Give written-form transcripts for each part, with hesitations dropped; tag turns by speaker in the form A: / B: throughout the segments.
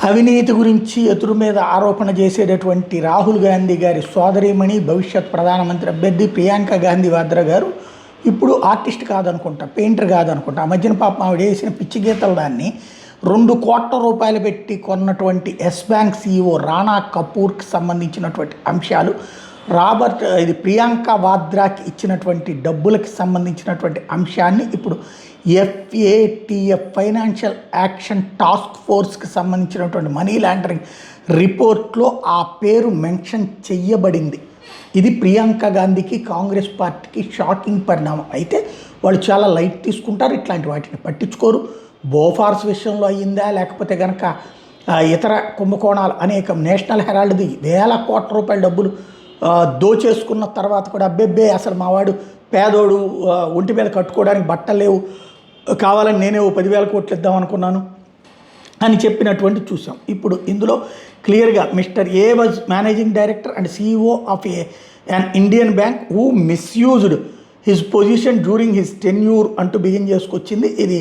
A: అవినీతి గురించి ఎదురు మీద ఆరోపణ చేసేటటువంటి రాహుల్ గాంధీ గారి సోదరీమణి భవిష్యత్ ప్రధానమంత్రి అభ్యర్థి ప్రియాంక గాంధీ వాద్రా గారు ఇప్పుడు ఆర్టిస్ట్ కాదనుకుంటా, పెయింటర్ కాదనుకుంటా. ఆ మధ్యన పాపం ఆవిడ వేసిన పిచ్చి గీతలు దాన్ని 2 కోట్ల రూపాయలు పెట్టి కొన్నటువంటి ఎస్ బ్యాంక్ సీఈఓ రాణా కపూర్కి సంబంధించినటువంటి అంశాలు, ఇది ప్రియాంక వాద్రాకి ఇచ్చినటువంటి డబ్బులకి సంబంధించినటువంటి అంశాన్ని ఇప్పుడు FATF ఫైనాన్షియల్ యాక్షన్ టాస్క్ ఫోర్స్కి సంబంధించినటువంటి మనీ లాండరింగ్ రిపోర్ట్లో ఆ పేరు మెన్షన్ చెయ్యబడింది. ఇది ప్రియాంక గాంధీకి, కాంగ్రెస్ పార్టీకి షాకింగ్ పరిణామం. అయితే వాళ్ళు చాలా లైట్ తీసుకుంటారు, ఇట్లాంటి వాటిని పట్టించుకోరు. బోఫార్స్ విషయంలో అయ్యిందా, లేకపోతే కనుక ఇతర కుంభకోణాలు అనేకం, నేషనల్ హెరాల్డ్ది వేల కోట్ల రూపాయల డబ్బులు దోచేసుకున్న తర్వాత కూడా అబ్బెబ్బే అసలు మావాడు పేదోడు, ఒంటి మీద కట్టుకోవడానికి బట్టలు లేవు, కావాలని నేనే 10,000 కోట్లు ఇద్దాం అనుకున్నాను అని చెప్పినటువంటి చూసాం. ఇప్పుడు ఇందులో క్లియర్గా mister A was managing director and CEO of an Indian bank who misused his position during his tenure అంటూ బిగిన్ చేసుకొచ్చింది. ఇది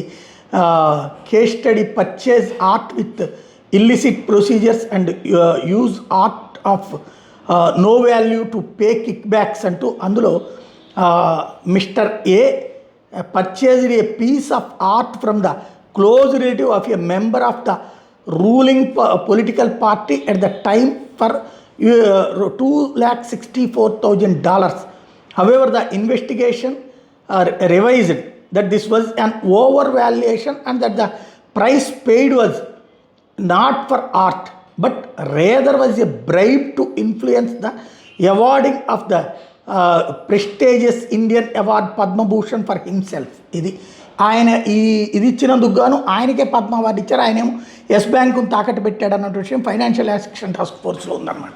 A: case study purchase art with illicit procedures and use art of no value to pay kickbacks అంటూ అందులో mister A purchased a piece of art from the close relative of a member of the ruling political party at the time for $264,000. However, the investigation revised that this was an overvaluation and that the price paid was not for art but rather was a bribe to influence the awarding of the prestigious Indian award Padma Bhushan for himself. ఇది ఆయన ఇది ఇచ్చినందుకు గాను ఆయనకే Padma award ఇచ్చారు. ఆయనేమో yes బ్యాంకును తాకట్టు పెట్టాడు అన్నటువంటి విషయం ఫైనాన్షియల్ యాక్షన్ టాస్క్ ఫోర్స్లో ఉందన్నమాట.